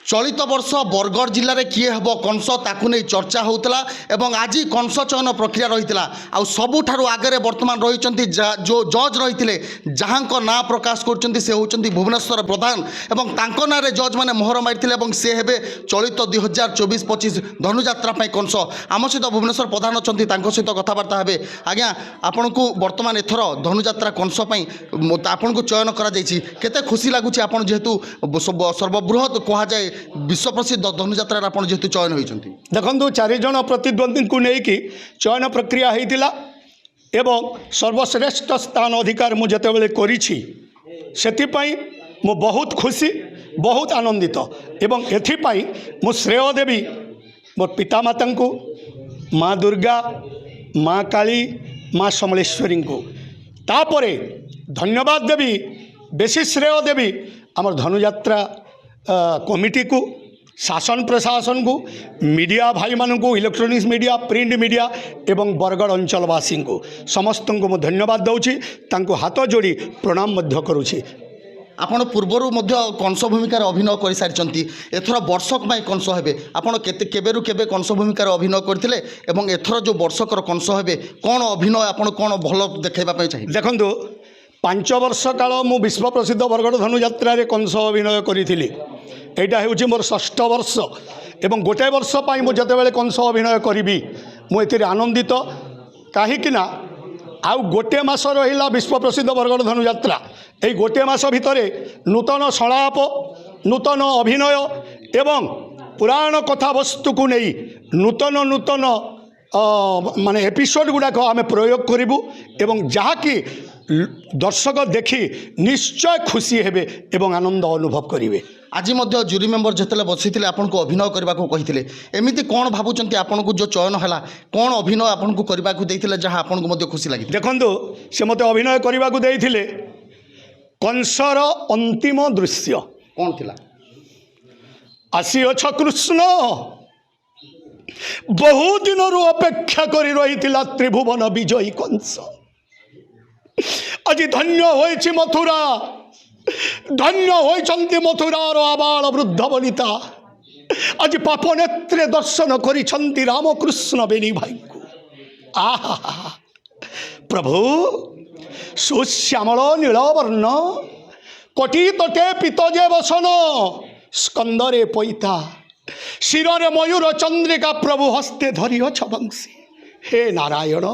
चलित वर्ष बरगढ़ जिले में किए हम कंस ताकू नहीं चर्चा होता एवं आज कंस चयन प्रक्रिया रही है सबुठार आगे बर्तमान रही जो जज रही जहाँ ना प्रकाश कर से होती भुवनेश्वर प्रधान एवं तांको नारे जज मैंने मोहर मारी से हेबे चलित 2024-25 धनुजात्रा कंस आम सहित भुवनेश्वर प्रधान अच्छा सहित कथबार्ता हे आज्ञा आपण को बर्तमान एथर धनुजात्रा कंस आपन को चयन कर खुशी लगुच आप जेहेतु सर्वबृहत कहुए विश्व प्रसिद्ध धनुजात्रा आप जेहेतु चयन होती देखो 4 जन प्रतिद्वंदी को लेकिन चयन प्रक्रिया होता एवं सर्वश्रेष्ठ स्थान अधिकार मुझे करी मु बहुत खुशी बहुत आनंदित एवं एथिपाई मु श्रेय देवी मोर पितामाता को माँ दुर्गा माँ काली माँ समलेश्वरी को तापरे धन्यवाद देवी बेसी श्रेय देवी आमर धनुजात्रा कमिटी को शासन प्रशासन को मीडिया भाई मान को इलेक्ट्रोनिक्स मीडिया प्रिंट मीडिया एवं बरगढ़ अंचलवासी को समस्त को मुझे धन्यवाद दूची हाथ जोड़ी प्रणाम करुँची आपण पूर्वर कंस भूमिकार अभिनय कर सारी एथर वर्षक कंस हे आपड़ केबेरु केबे कंस भूमिकार अभिनय करते एथर जो वर्षकर कंस हे कौन अभिनय आप कौन भल देखा चाहिए देखु 5 वर्ष काल मु विश्व प्रसिद्ध बरगढ़ धनुजात्रा कंस अभिनय करी एटा हूँ मोर 6ठ वर्ष एवं गोटे वर्ष मुझे कंस अभिनय करी मुझे आनंदित कहीं आउ गोटे मास रहा विश्व प्रसिद्ध बरगढ़ धनुजात्रा यही गोटे मास भितर नूतन संलाप नूतन अभिनय एवं पुराण कथा वस्तु को नहीं नूतन नूतन माने एपिसोड गुड़ाक आम प्रयोग करूँ एवं जहाँकि दर्शक देखी निश्चय खुशी हेबे एवं आनंद अनुभव करेंगे आज जूरी मेंबर जिते बसी आपन को अभिनय करने को कही एमती कौन भावुं आपन को जो चयन है कौन अभिनय आपन को करने को देते जहाँ आपन को खुशी लगी देखु से मत अभिनय करने को देते कंसर अंतिम दृश्य कौन थिला आसीअछ कृष्ण बहु दिन अपेक्षा कर रही त्रिभुवन विजयी कंस आज धन्य होइछि मथुरा धन्य होइछन्ति मथुरार आबाल वृद्ध वनिता आज पाप नेत्रे दर्शन करिछन्ति रामकृष्ण बेनी भाई को आहा प्रभु सुश्यामल नीलवर्ण कोटी तटे पितजे बसन स्कंदरे पैता शिरे मयूर चंद्रिका प्रभु हस्ते धरिअछ बंशी हे नारायण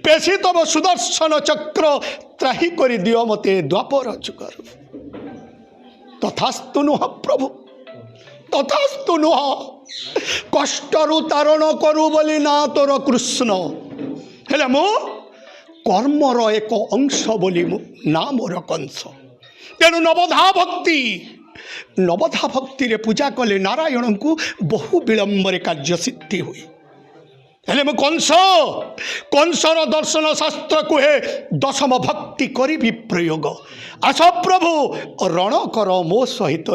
पेशी तब सुदर्शन चक्र त्राही कर दियो मते द्वापर जुगर तथास्तु नुह प्रभु तथास्तु नुह कष्टरु तारण करू बोली ना तोर कृष्ण हेले मो कर्मर एक अंश बोली ना मोर कंस तेणु नवधा भक्ति रे पूजा कले नारायण को बहु विलंबर कार्य सिद्धि हुई हेले मु कंसर दर्शन शास्त्र कुहे दशम भक्ति करी प्रयोग आस प्रभु रण कर मो सहित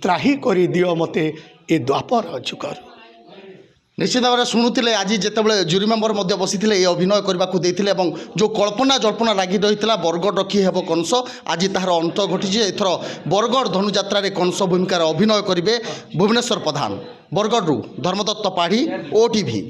त्राही करी दियो मते ए द्वापर जुगर निश्चित भाव में शुणुते आज जिते जूरी मेंबर बसी ये अभिनय करने को देते जो कल्पना जल्पना लगी रही बरगढ़ रखी हे कंस आज तार अंत घटी एथर बरगढ़ धनुजात्रा कंस भूमिकार अभिनय करेंगे भुवनेश्वर प्रधान बरगढ़ धर्मदत्त पाढ़ी OTV।